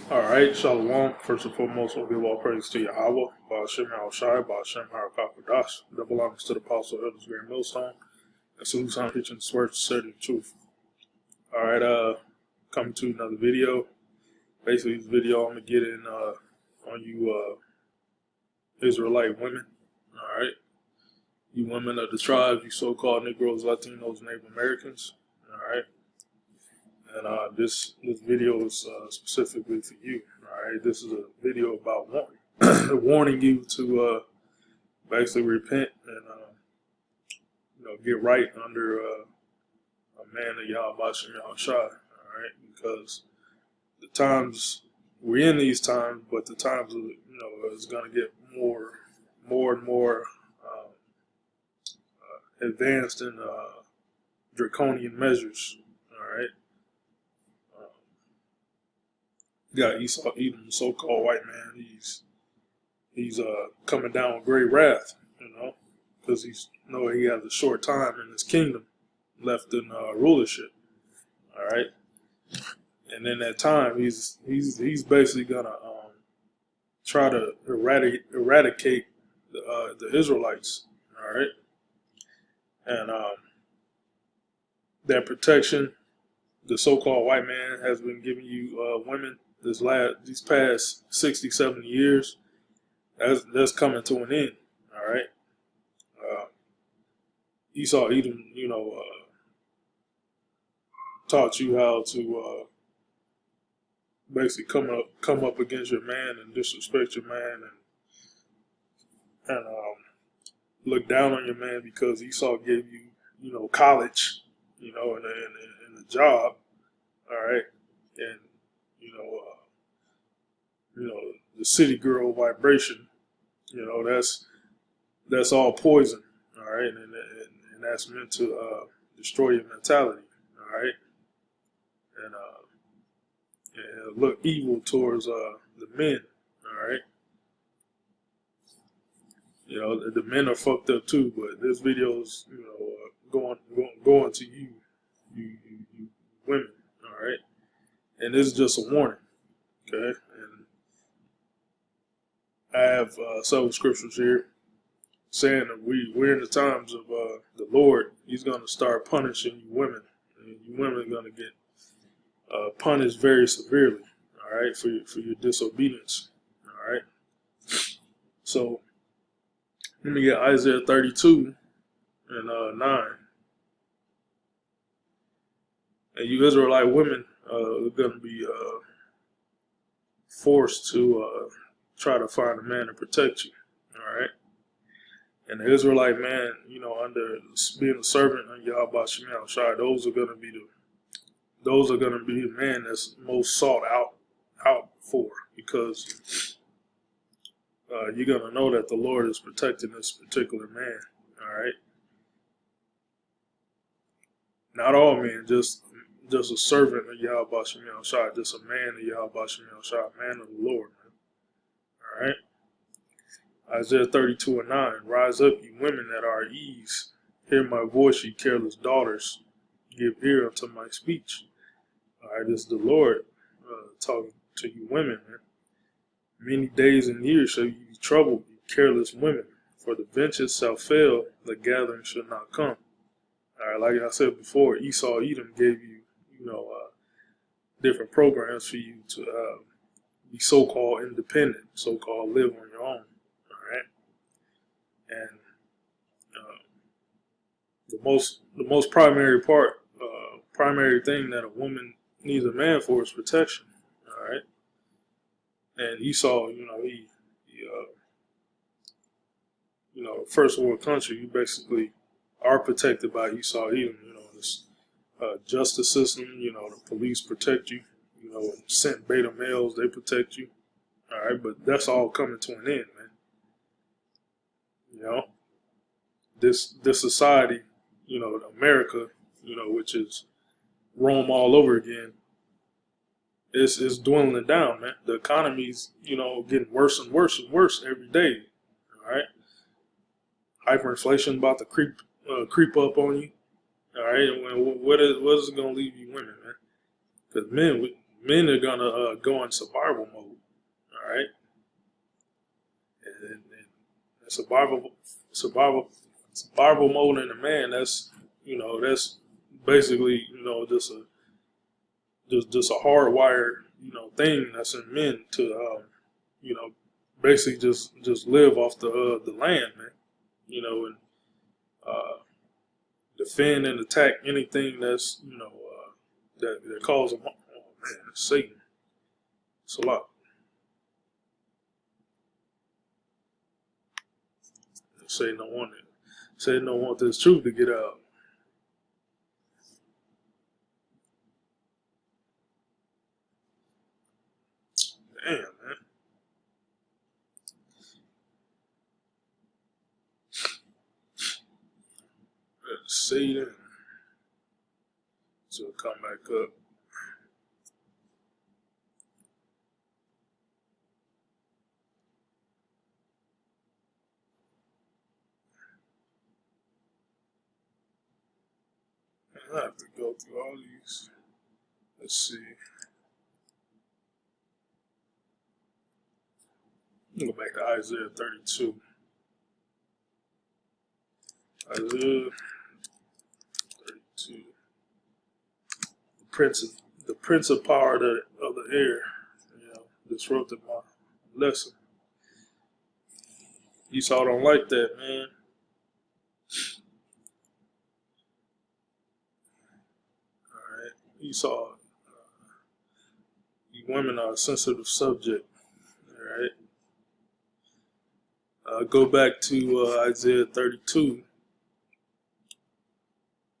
All right, Shalom. First and foremost, we'll give all praise to Yahweh, Ba'ashem Shai, Ba'ashem Harakakodash, that belongs to the Apostle Elders Green Millstone, and salutes on preaching the swear sincerity and truth. All right, coming to another video. Basically, this video I'm gonna get in on you Israelite women. All right, you women of the tribes, you so-called Negroes, Latinos, Native Americans. All right. And this video is specifically for you. All right, this is a video about warning you to basically repent and get right under a man of Yahweh Shai. All right, because the times we're in these times, but the times is going to get more and more advanced in draconian measures. All right. You got Esau Edom, so-called white man. He's coming down with great wrath, because he has a short time in his kingdom left in rulership. All right, and in that time, he's basically gonna try to eradicate the Israelites. All right, and that protection the so-called white man has been giving you women these past 60, 70 years, that's coming to an end. All right. Esau Edom, taught you how to basically come up against your man and disrespect your man and look down on your man because Esau gave you, college, and a job. All right. And the city girl vibration, that's all poison, all right, and that's meant to destroy your mentality, all right, and look evil towards the men, all right. The men are fucked up too, but this video is going to you women, all right, and this is just a warning, okay. I have several scriptures here saying that we're in the times of the Lord. He's going to start punishing you women. And you women are going to get punished very severely, all right, for your disobedience, all right. So let me get Isaiah 32 and 9. And you Israelite women are going to be forced to try to find a man to protect you, all right? And the Israelite man, under being a servant of Yahweh Shai, those are going to be the man that's most sought out for, because you're going to know that the Lord is protecting this particular man, all right? Not all men, just a servant of Yahweh Shai, just a man of Yahweh Shai, man of the Lord. All right. Isaiah 32 and 9. Rise up, you women that are at ease. Hear my voice, ye careless daughters. Give ear unto my speech. All right. This is the Lord talking to you women. Man. Many days and years shall you be troubled, you careless women. For the vengeance shall fail, the gathering shall not come. All right. Like I said before, Esau Edom gave you, different programs for you to be so-called independent, so-called live on your own, all right? And the most primary thing that a woman needs a man for is protection, all right? And Esau, first world country, you basically are protected by Esau Edom, this justice system, the police protect you. Sent beta males, they protect you. All right, but that's all coming to an end, man. This society, America, which is Rome all over again, is dwindling down, man. The economy's, getting worse and worse and worse every day. All right, hyperinflation about to creep up on you. All right, what is it gonna leave you women, man? Because men men are gonna go in survival mode. All right, and survival mode in a man. That's that's basically just a hardwired thing that's in men to you know basically just live off the land, man. And uh, defend and attack anything that's that calls them. Oh man, it's Satan. It's a lot. Satan don't want it. Satan don't want this truth to get out. Damn, man. Satan. So come back up. I have to go through all these. Let's see. Go back to Isaiah 32. Isaiah 32. The prince of power of the air, disrupted my lesson. Esau don't like that, man. All right, Esau. You women are a sensitive subject. All right. Go back to Isaiah 32.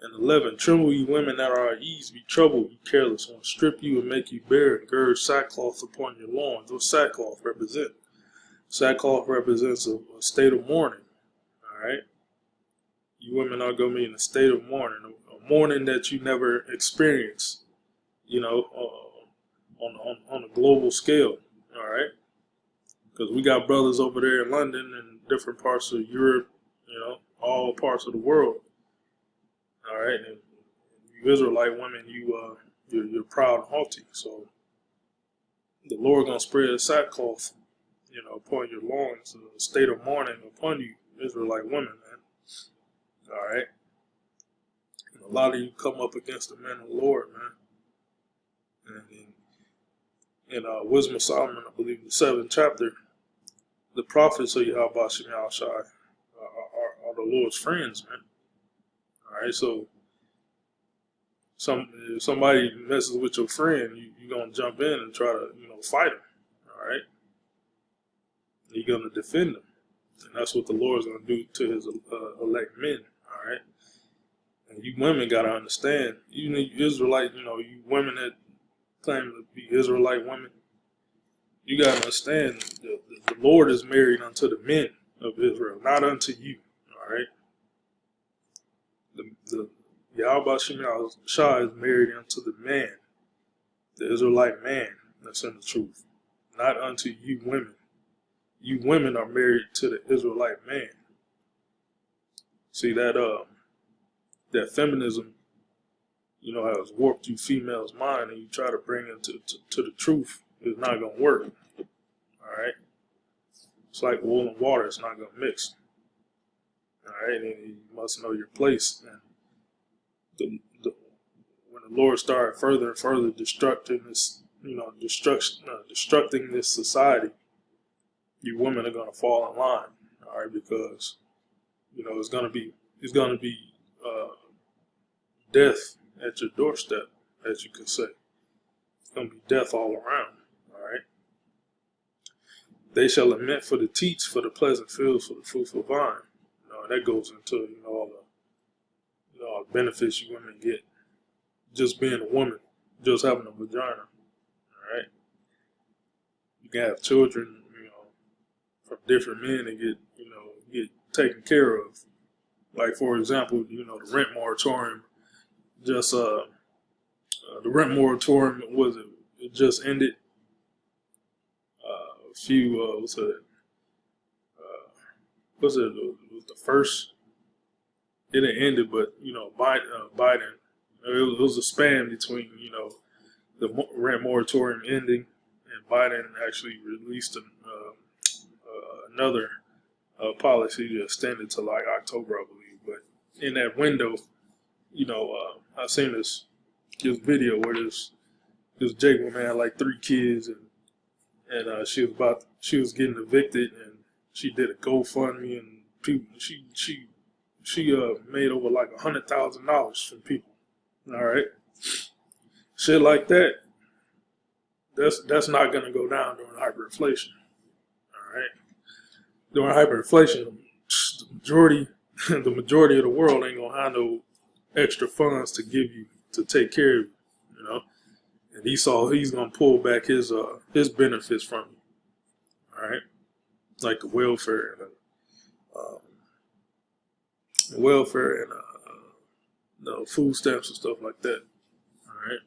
And 11, tremble ye women that are at ease, be troubled, be careless, want to strip you and make you bare, and gird sackcloth upon your loins. What sackcloth represent? Sackcloth represents a state of mourning. All right, you women are going to be in a state of mourning, a mourning that you never experienced, on a global scale. All right, because we got brothers over there in London and different parts of Europe, all parts of the world. All right, and you Israelite women, you're proud and haughty. So the Lord gonna spread a sackcloth, upon your loins, a state of mourning upon you, Israelite women, man. All right, and a lot of you come up against the men of the Lord, man. And in Wisdom of Solomon, I believe, the 7th chapter, the prophets of Yahweh Shem Yahushai are the Lord's friends, man. All right, so if somebody messes with your friend, you're gonna jump in and try to fight him. All right, you're gonna defend them, and that's what the Lord's gonna do to His elect men. All right, and you women gotta understand, even you Israelite, you women that claim to be Israelite women, you gotta understand the Lord is married unto the men of Israel, not unto you. All right. The Yahweh Shem Yahushai is married unto the man, the Israelite man that's in the truth, not unto you women. You women are married to the Israelite man. See that that feminism, has warped you females' mind, and you try to bring it to the truth. It's not gonna work. All right. It's like oil and water. It's not gonna mix. All right, and you must know your place. And when the Lord started further and further destructing this, destructing this society, you women are gonna fall in line. All right, because it's gonna be death at your doorstep, as you could say. It's gonna be death all around. All right. They shall lament for the teats, for the pleasant fields, for the fruitful vine. That goes into all the benefits you women get just being a woman, just having a vagina. All right, you can have children, from different men and get taken care of. Like for example, the rent moratorium the rent moratorium it just ended. A few was it the first? It had ended, but Biden. It was a span between the rent moratorium ending, and Biden actually released another policy to extend it to like October, I believe. But in that window, I seen this video where this Jake woman had like 3 kids, and she was getting evicted, and she did a GoFundMe, and people she made over like $100,000 from people. All right, shit like that. That's not gonna go down during hyperinflation. All right, during hyperinflation, the majority of the world ain't gonna have no extra funds to give you to take care of you. And he's gonna pull back his benefits from you. All right, like the welfare and food stamps and stuff like that. All right.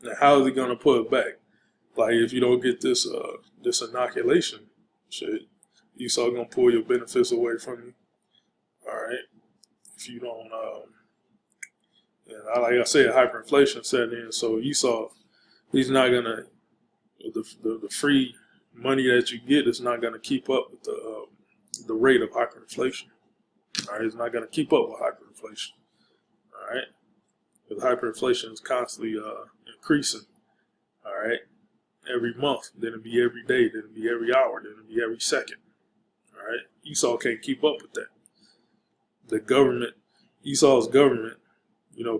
Now, how is he gonna put it back? Like, if you don't get this inoculation, shit, Esau gonna pull your benefits away from you. All right. If you don't, and like I said, hyperinflation set in. So Esau, he's not gonna the free money that you get is not gonna keep up with the rate of hyperinflation. All right, it's not gonna keep up with hyperinflation. All right, because hyperinflation is constantly increasing. All right, every month, then it'll be every day, then it'll be every hour, then it'll be every second. All right, Esau can't keep up with that. The government, Esau's government,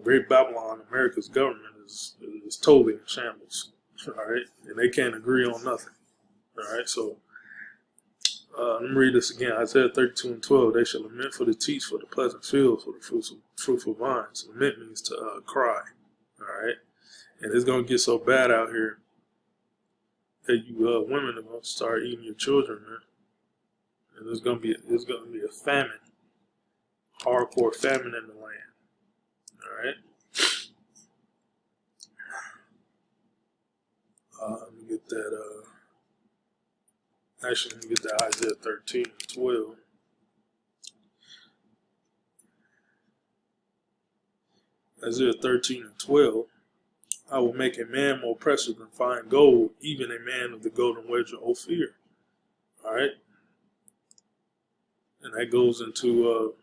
Great Babylon, America's government is totally in shambles. All right, and they can't agree on nothing. All right, so let me read this again. Isaiah 32:12. They shall lament for the teats, for the pleasant fields, for the fruitful vines. Lament means to cry. All right, and it's gonna get so bad out here that you women are gonna start eating your children, man. And there's gonna be a famine, hardcore famine in the land. All right. Let me get that. Actually, let me get that Isaiah 13:12. Isaiah 13:12. I will make a man more precious than fine gold, even a man of the golden wedge of Ophir. All right. And that goes into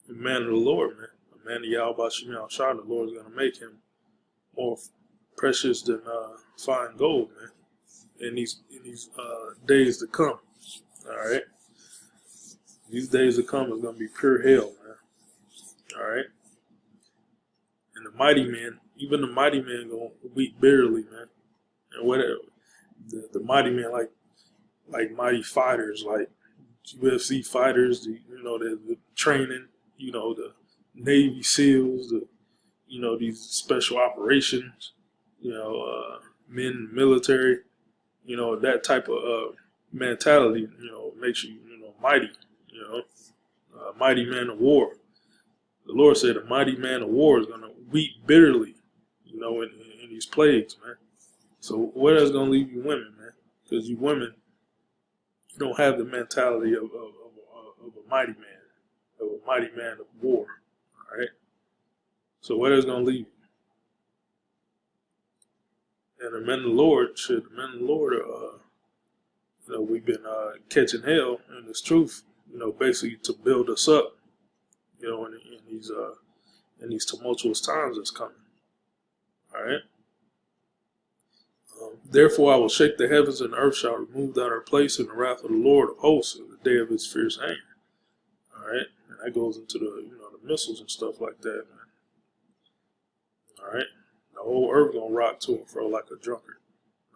the man of the Lord, man. A man of Yahweh Shem Yahushua, the Lord is going to make him more precious than fine gold, man. In these days to come. All right. These days to come is going to be pure hell, man. All right. And the mighty men, even the mighty men, going to weep bitterly, man. And whatever the mighty men, like mighty fighters, like UFC fighters, the training, the Navy SEALs, these special operations, men in the military, that type of mentality, makes you, mighty, mighty man of war. The Lord said a mighty man of war is going to weep bitterly, in these plagues, man. So where that's going to leave you women, man? Because you women, you don't have the mentality of a mighty man of war, all right? So where that's going to leave you? And the men of the Lord, we've been catching hell in this truth, basically to build us up, in these tumultuous times that's coming. All right. Therefore, I will shake the heavens, and the earth shall remove out her place in the wrath of the Lord of hosts in the day of his fierce anger. All right, and that goes into the the missiles and stuff like that, man. All right, the whole earth gonna rock to and fro like a drunkard.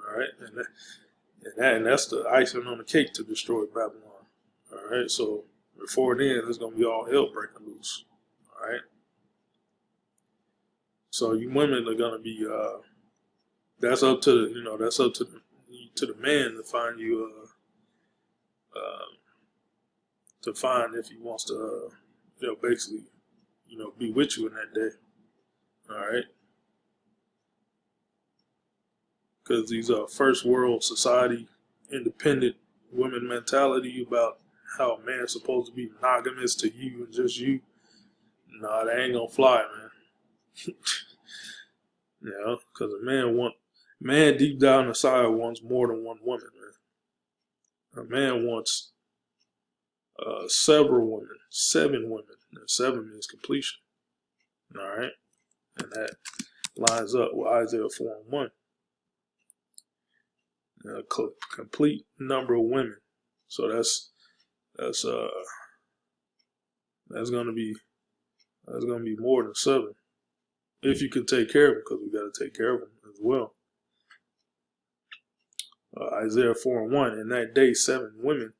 All right, and that's the icing on the cake to destroy Babylon. All right, so before then, it's gonna be all hell breaking loose. All right, so you women are gonna be. That's up to the man to find you to find if he wants to basically be with you in that day. All right, because these first world society independent women mentality about how a man's supposed to be monogamous to you and just you. Nah, that ain't gonna fly, man. You know, because man deep down inside wants more than one woman, man. A man wants several women, 7 women, and 7 means completion. All right, and that lines up with Isaiah 4:1. A complete number of women. So that's gonna be more than 7 if you can take care of them, because we got to take care of them as well. Isaiah 4:1. In that day, 7 women.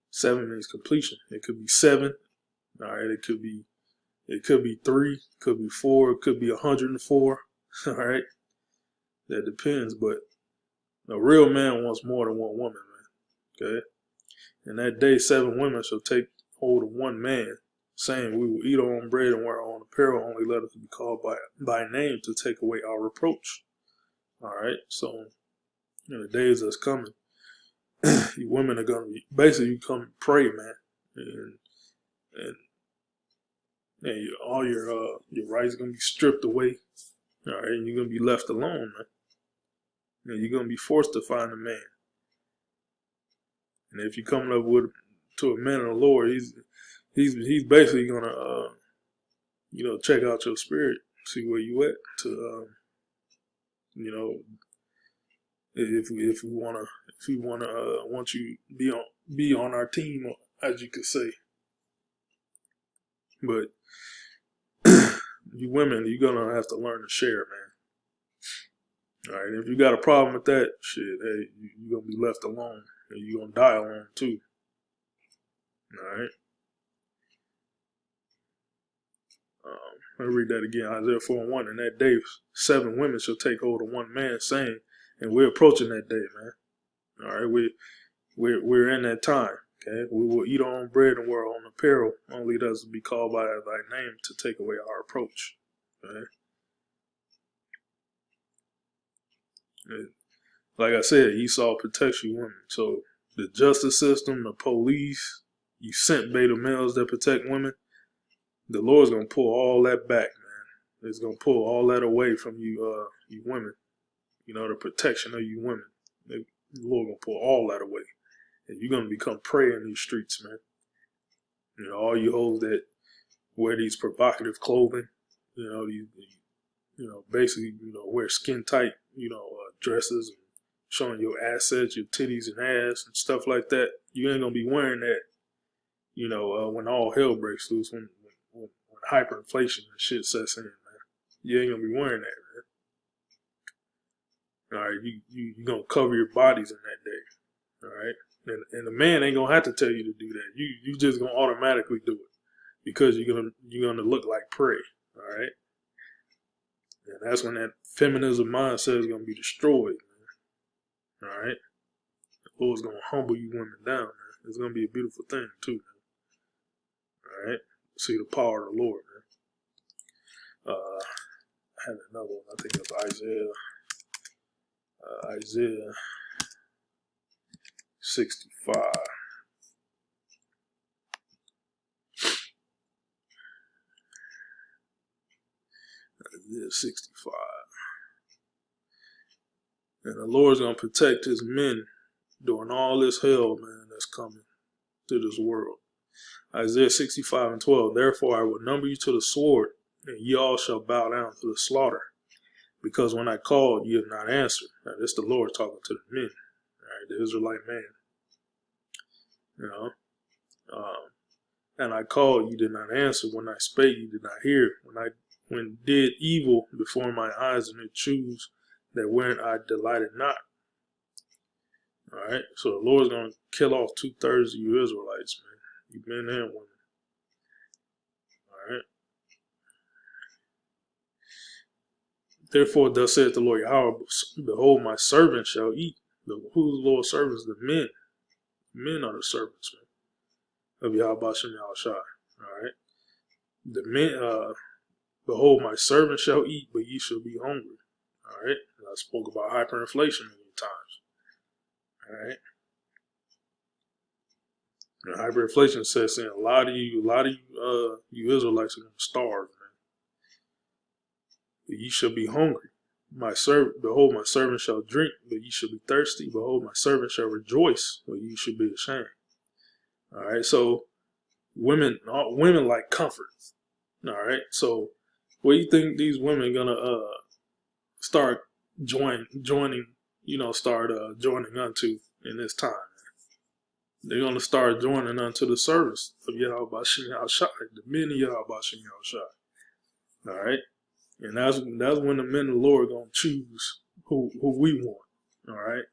7 means completion. It could be 7. All right. It could be 3. Could be 4. It could be 104. All right. That depends. But a real man wants more than one woman, man. Okay. In that day, 7 women shall take hold of one man, saying, we will eat our own bread and wear our own apparel, only let us be called by name to take away our reproach. All right. So in the days that's coming, you women are going to be, basically, you come pray, man. And all your rights are going to be stripped away. All right. And you're going to be left alone, man. And you're going to be forced to find a man. And if you're coming up to a man of the Lord, he's basically gonna check out your spirit, see where you at. To if we want you be on our team, as you could say. But you women, you're gonna have to learn to share, man. All right, if you got a problem with that shit, hey, you're gonna be left alone. And you're going to die alone, too. All right. Let me read that again. Isaiah 4:1. In that day, 7 women shall take hold of one man, saying, and we're approaching that day, man. All right. We're in that time. Okay. We will eat our own bread and wear our own apparel. Only it doesn't be called by thy name to take away our approach. Okay. And like I said, Esau protects you women. So the justice system, the police, you sent beta males that protect women. The Lord's gonna pull all that back, man. It's gonna pull all that away from you, you women. You know, the protection of you women. The Lord gonna pull all that away, and you're gonna become prey in these streets, man. You know, all you hoes that wear these provocative clothing. Basically, wear skin tight, dresses and showing your assets, your titties and ass and stuff like that. You ain't gonna be wearing that, when all hell breaks loose, when hyperinflation and shit sets in, man. You ain't gonna be wearing that, man. All right, you gonna cover your bodies in that day. All right, and the man ain't gonna have to tell you to do that. You just gonna automatically do it because you're gonna look like prey. All right, and that's when that feminism mindset is gonna be destroyed, man. All right, the Lord's gonna humble you women down, man. It's gonna be a beautiful thing too, man. All right, see the power of the Lord, man. I had another one. I think it's Isaiah 65. Isaiah 65. And the Lord's going to protect his men during all this hell, man, that's coming to this world. Isaiah 65:12. Therefore I will number you to the sword, and ye all shall bow down to the slaughter. Because when I called, you have not answered. Now, this is the Lord talking to the men, all right, the Israelite man. And I called, you did not answer. When I spake, you did not hear. When did evil before my eyes, and did choose that wherein I delighted not. All right, so the Lord's going to kill off 2/3 of you Israelites, man. You men and women. All right. Therefore, thus saith the Lord Yahweh, behold, my servants shall eat. Who's the Lord's servants? The men. Men are the servants, man, of Yahweh Bashem Yahushai. All right. The men, behold, my servants shall eat, but ye shall be hungry. All right. And I spoke about hyperinflation many times. All right. And hyperinflation sets in. A lot of you Israelites are going to starve, man. but ye shall be hungry. Behold, my servant shall drink, but ye shall be thirsty. Behold, my servant shall rejoice, but ye shall be ashamed. All right, so women like comfort. All right, so what do you think these women gonna start joining? Start joining unto in this time? They're gonna start joining unto the service of Yahweh Bashim Shai, the men of Yahweh Bashim Shai. All right. And that's when the men of the Lord are gonna choose who we want. All right.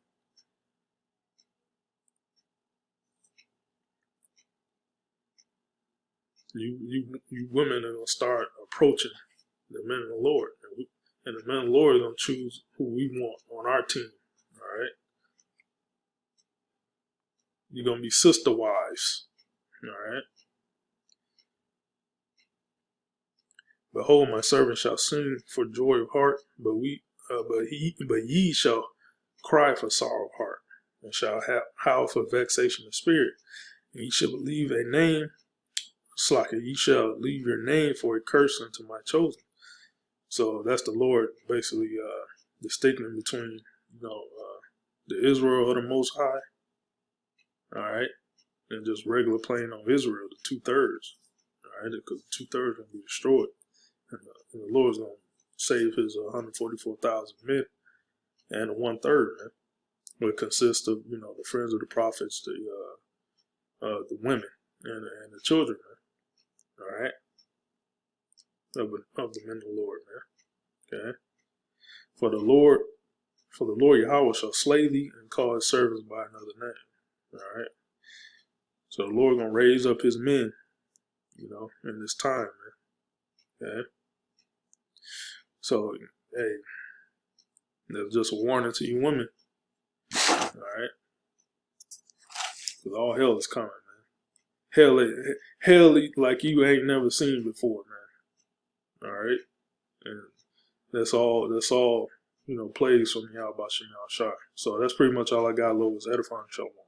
You women are gonna start approaching the men of the Lord, and the men of the Lord are gonna choose who we want on our team. All right. You're gonna be sister wives. All right. Behold, my servant shall sing for joy of heart, but ye shall cry for sorrow of heart, and shall howl for vexation of spirit. And ye shall leave a name, slacker. Ye shall leave your name for a curse unto my chosen. So that's the Lord basically distincting between the Israel of the Most High, all right, and just regular plain on Israel, the 2/3, all right, because the 2/3 gonna be destroyed. And the Lord's going to save his 144,000 men and the 1/3, which consists of, the friends of the prophets, the women, and the children, man. All right? Of the men of the Lord, man. Okay? For the Lord Yahweh shall slay thee and call his servants by another name. All right? So the Lord going to raise up his men, in this time, man. Okay? So, hey, that's just a warning to you women. All right? Because all hell is coming, man. Hell like you ain't never seen before, man. All right? And that's all, plays from Yahweh Bashim Shai. So that's pretty much all I got, Lord. Was edifying. Shalom.